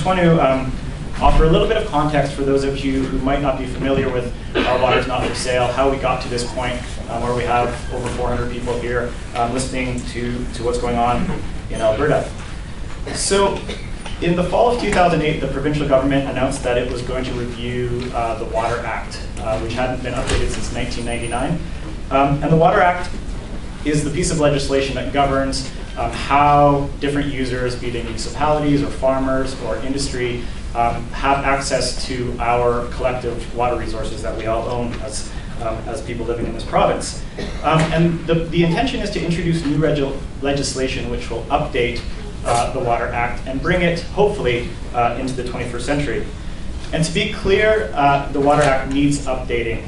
just want to offer a little bit of context for those of you who might not be familiar with Our Water's Not for Sale, how we got to this point where we have over 400 people here listening to what's going on in Alberta. So in the fall of 2008, the provincial government announced that it was going to review the Water Act, which hadn't been updated since 1999. And the Water Act is the piece of legislation that governs how different users, be they municipalities or farmers or industry, have access to our collective water resources that we all own as people living in this province. And the intention is to introduce new legislation which will update the Water Act and bring it, hopefully, into the 21st century. And to be clear, the Water Act needs updating.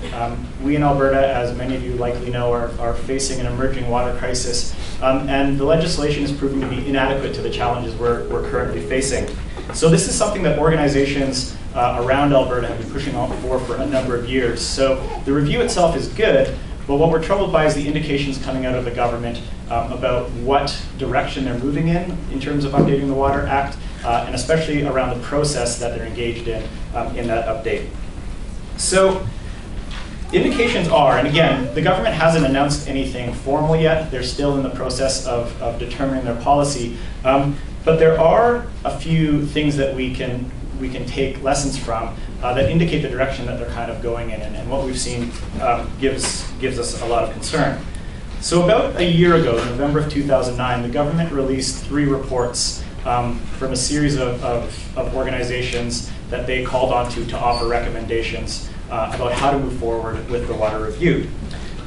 We in Alberta, as many of you likely know, are facing an emerging water crisis, and the legislation is proving to be inadequate to the challenges we're currently facing. So this is something that organizations around Alberta have been pushing for a number of years. So the review itself is good, but what we're troubled by is the indications coming out of the government about what direction they're moving in terms of updating the Water Act, and especially around the process that they're engaged in that update. So indications are, and again, the government hasn't announced anything formal yet. They're still in the process of determining their policy. But there are a few things that we can take lessons from that indicate the direction that they're kind of going in, and what we've seen gives us a lot of concern. So about a year ago, in November of 2009, the government released 3 reports from a series of organizations that they called on to offer recommendations about how to move forward with the water review.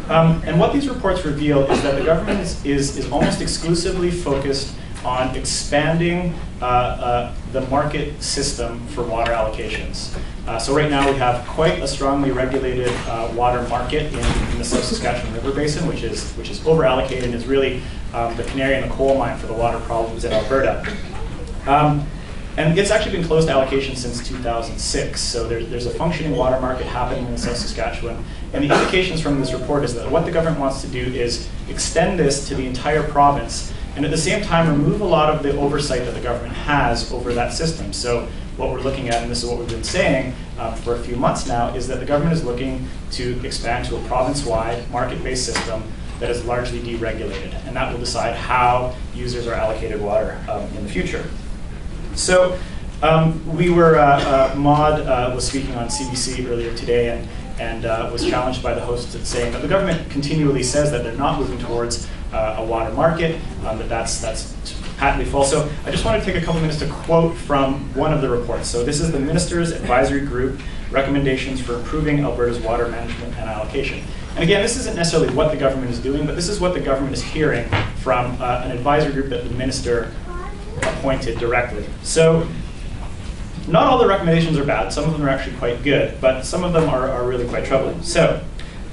And what these reports reveal is that the government is almost exclusively focused on expanding the market system for water allocations. So right now we have quite a strongly regulated water market in the South Saskatchewan River Basin, which is over-allocated and is really the canary in the coal mine for the water problems in Alberta. And it's actually been closed to allocation since 2006. So there's a functioning water market happening in South Saskatchewan. And the indications from this report is that what the government wants to do is extend this to the entire province, and at the same time remove a lot of the oversight that the government has over that system. So what we're looking at, and this is what we've been saying for a few months now, is that the government is looking to expand to a province-wide market-based system that is largely deregulated, and that will decide how users are allocated water in the future. So Maud was speaking on CBC earlier today and was challenged by the host saying that the government continually says that they're not moving towards a water market, that's patently false. So I just want to take a couple minutes to quote from one of the reports. So this is the Ministers' Advisory Group Recommendations for Improving Alberta's Water Management and Allocation. And again, this isn't necessarily what the government is doing, but this is what the government is hearing from an advisory group that the minister appointed directly. So not all the recommendations are bad. Some of them are actually quite good, but some of them are really quite troubling. So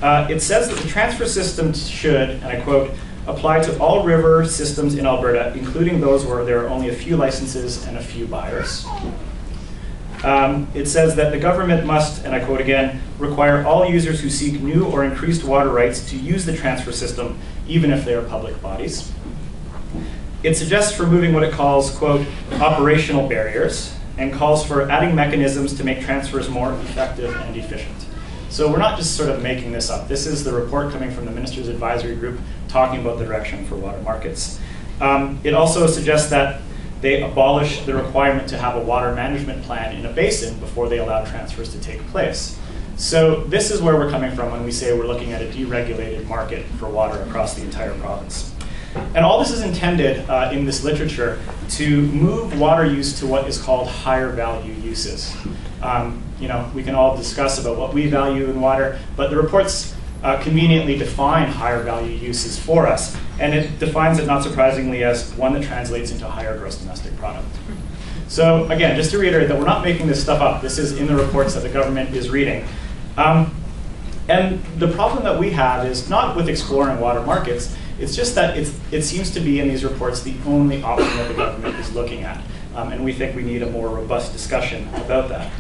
it says that the transfer system should, and I quote, apply to all river systems in Alberta, including those where there are only a few licenses and a few buyers. It says that the government must, and I quote again, require all users who seek new or increased water rights to use the transfer system, even if they are public bodies. It suggests removing what it calls, quote, operational barriers, and calls for adding mechanisms to make transfers more effective and efficient. So we're not just sort of making this up. This is the report coming from the Ministers' Advisory Group talking about the direction for water markets. It also suggests that they abolish the requirement to have a water management plan in a basin before they allow transfers to take place. So this is where we're coming from when we say we're looking at a deregulated market for water across the entire province. And all this is intended in this literature to move water use to what is called higher value uses. We can all discuss about what we value in water, but the reports conveniently define higher value uses for us. And it defines it, not surprisingly, as one that translates into higher gross domestic product. So again, just to reiterate that we're not making this stuff up. This is in the reports that the government is reading. And the problem that we have is not with exploring water markets, it's just that it seems to be in these reports the only option that the government is looking at. And we think we need a more robust discussion about that.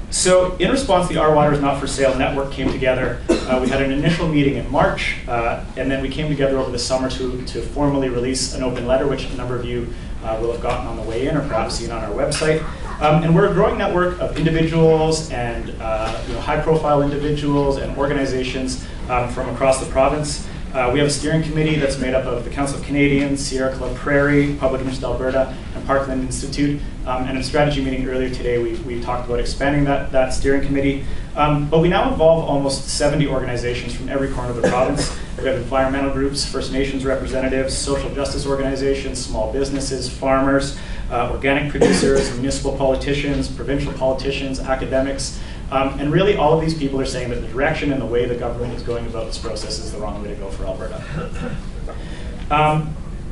So in response, the Our Water is Not for Sale network came together. We had an initial meeting in March, and then we came together over the summer to formally release an open letter, which a number of you will have gotten on the way in or perhaps seen on our website. And we're a growing network of individuals and high-profile individuals and organizations from across the province. We have a steering committee that's made up of the Council of Canadians, Sierra Club Prairie, Public Interest Alberta, and Parkland Institute. And in a strategy meeting earlier today, we talked about expanding that steering committee. But we now involve almost 70 organizations from every corner of the province. We have environmental groups, First Nations representatives, social justice organizations, small businesses, farmers, organic producers, municipal politicians, provincial politicians, academics. And really all of these people are saying that the direction and the way the government is going about this process is the wrong way to go for Alberta.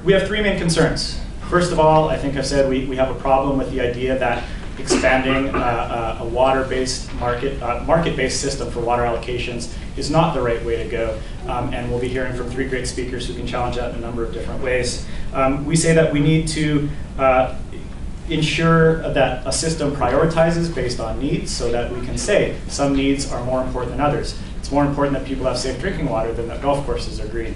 We have three main concerns. First of all, I think I've said we have a problem with the idea that expanding a water-based market-based system for water allocations is not the right way to go. And we'll be hearing from three great speakers who can challenge that in a number of different ways. We say that we need to ensure that a system prioritizes based on needs so that we can say some needs are more important than others. It's more important that people have safe drinking water than that golf courses are green.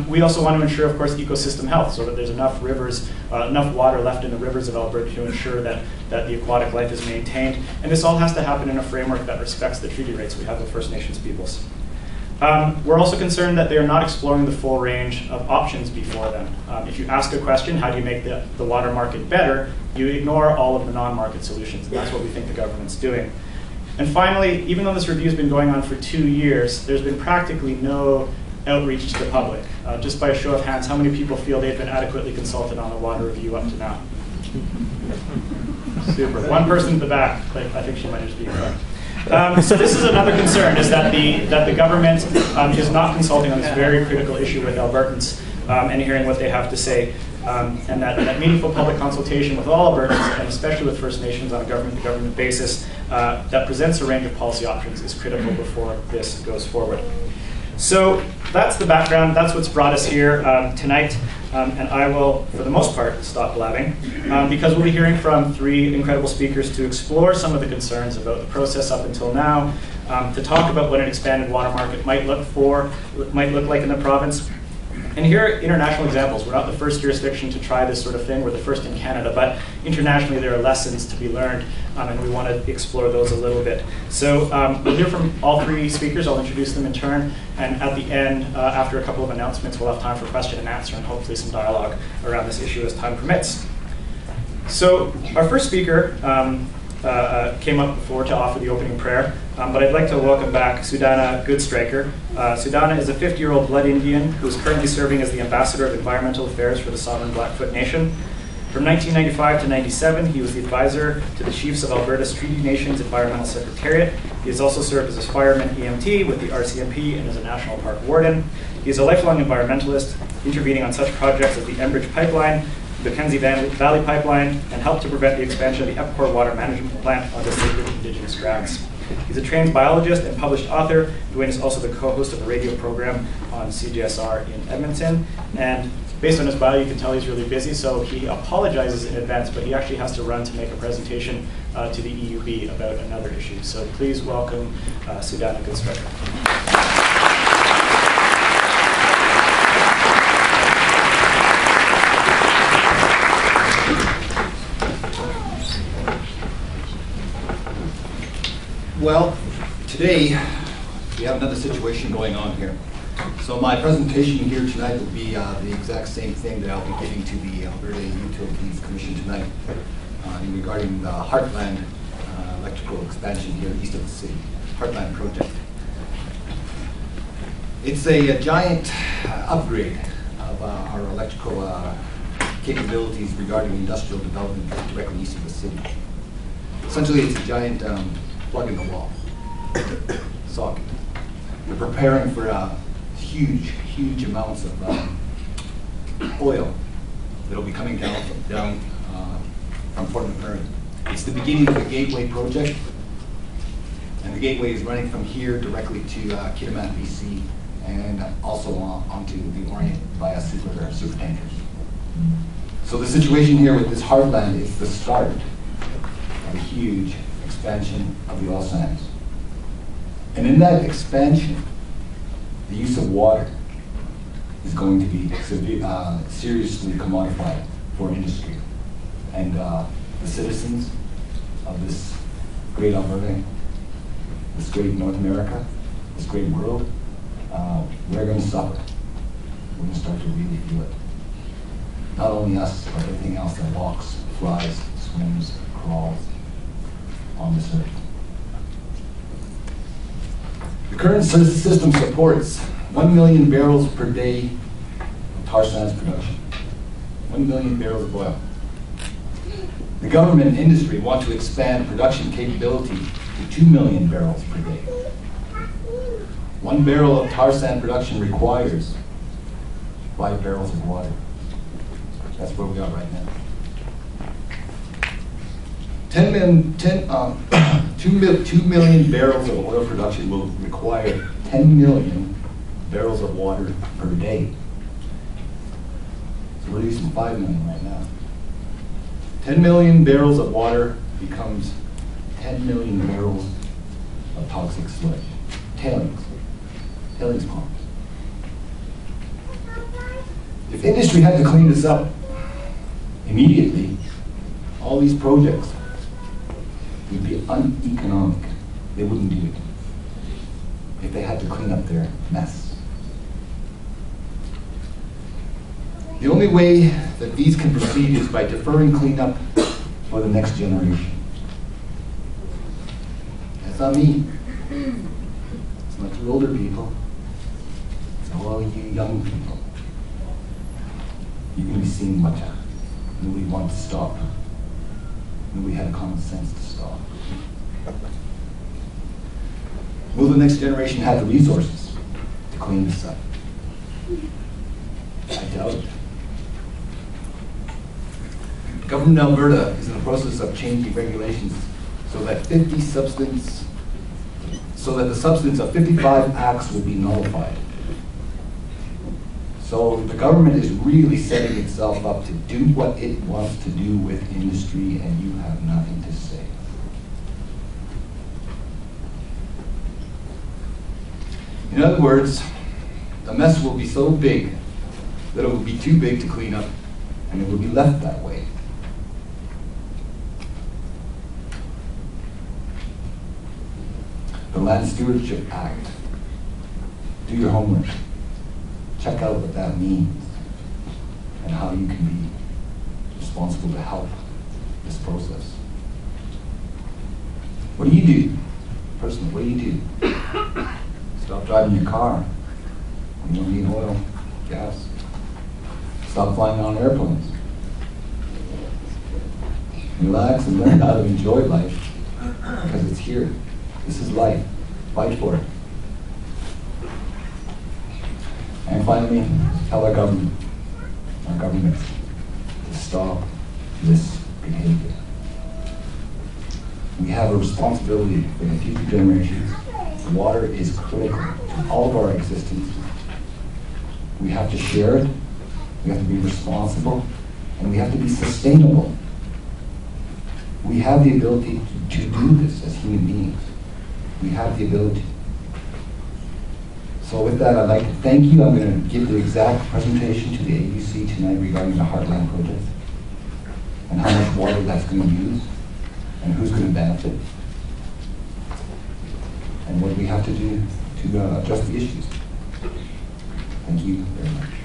We also want to ensure, of course, ecosystem health so that there's enough rivers, enough water left in the rivers of Alberta to ensure that the aquatic life is maintained. And this all has to happen in a framework that respects the treaty rights we have with First Nations peoples. We're also concerned that they are not exploring the full range of options before them. If you ask a question, how do you make the water market better, you ignore all of the non-market solutions, and that's what we think the government's doing. And finally, even though this review has been going on for 2 years, there's been practically no outreach to the public. Just by a show of hands, how many people feel they've been adequately consulted on the water review up to now? Super. One person in the back, but I think she might just be correct. So this is another concern, is that the government is not consulting on this very critical issue with Albertans and hearing what they have to say. And that meaningful public consultation with all Albertans, and especially with First Nations on a government-to-government basis, that presents a range of policy options is critical before this goes forward. So that's the background. That's what's brought us here tonight. And I will, for the most part, stop blabbing, because we'll be hearing from three incredible speakers to explore some of the concerns about the process up until now, to talk about what an expanded water market might look like in the province. And here are international examples. We're not the first jurisdiction to try this sort of thing. We're the first in Canada, but internationally there are lessons to be learned, and we want to explore those a little bit. So we'll hear from all three speakers. I'll introduce them in turn, and at the end, after a couple of announcements, we'll have time for question and answer and hopefully some dialogue around this issue as time permits. So our first speaker came up before to offer the opening prayer, but I'd like to welcome back Sootaanaah Goodstriker. Sootaanaah is a 50-year-old Blood Indian who is currently serving as the Ambassador of Environmental Affairs for the Sovereign Blackfoot Nation. From 1995 to 97, he was the advisor to the Chiefs of Alberta's Treaty Nations Environmental Secretariat. He has also served as a fireman EMT with the RCMP and as a National Park Warden. He is a lifelong environmentalist, intervening on such projects as the Enbridge Pipeline, the Mackenzie Valley Pipeline, and helped to prevent the expansion of the Epcor Water Management Plant on the sacred Indigenous grounds. He's a trained biologist and published author. Duane is also the co-host of a radio program on CJSR in Edmonton. And based on his bio, you can tell he's really busy, so he apologizes in advance, but he actually has to run to make a presentation to the EUB about another issue. So please welcome Sootaanaah Goodstriker. Well, today we have another situation going on here. So my presentation here tonight will be the exact same thing that I'll be giving to the Alberta Utilities Commission tonight regarding the Heartland electrical expansion here east of the city, Heartland project. It's a giant upgrade of our electrical capabilities regarding industrial development directly east of the city. Essentially, it's a giant plug in the wall socket. We're preparing for huge amounts of oil that'll be coming down from Fort McMurray. It's the beginning of the Gateway project, and the Gateway is running from here directly to Kitimat, BC, and also onto the Orient via super tankers. So the situation here with this Heartland is the start of a huge expansion of the oil sands. And in that expansion, the use of water is going to be seriously commodified for industry. And the citizens of this great Alberta, this great North America, this great world, we're going to suffer. We're going to start to really feel it. Not only us, but everything else that walks, flies, swims, crawls on this earth. The current system supports 1 million barrels per day of tar sands production. 1 million barrels of oil. The government and industry want to expand production capability to 2 million barrels per day. 1 barrel of tar sand production requires 5 barrels of water. That's where we are right now. 2 million barrels of oil production will require 10 million barrels of water per day. So we're using 5 million right now. 10 million barrels of water becomes 10 million barrels of toxic sludge. Tailings ponds. If industry had to clean this up immediately, all these projects would be uneconomic. They wouldn't do it if they had to clean up their mess. The only way that these can proceed is by deferring cleanup for the next generation. That's not me. It's not you older people. It's all you young people. You're going to be seeing much of it. Nobody wants to stop. Nobody had common sense to stop. Will the next generation have the resources to clean this up? I doubt it. Government of Alberta is in the process of changing regulations so that the substance of 55 acts will be nullified. So the government is really setting itself up to do what it wants to do with industry, and you have nothing to say. In other words, the mess will be so big that it will be too big to clean up, and it will be left that way. The Land Stewardship Act. Do your homework. Check out what that means and how you can be responsible to help this process. What do you do? Personally, what do you do? Stop driving your car when you don't need oil, gas. Stop flying on airplanes. Relax and learn how to enjoy life because it's here. This is life. Fight for it. And finally, tell our governments, to stop this behavior. We have a responsibility for the future generations. Water is critical to all of our existence. We have to share it, we have to be responsible, and we have to be sustainable. We have the ability to do this as human beings. We have the ability. So with that, I'd like to thank you. I'm going to give the exact presentation to the AUC tonight regarding the Heartland project and how much water that's going to use and who's going to benefit and what we have to do to address the issues. Thank you very much.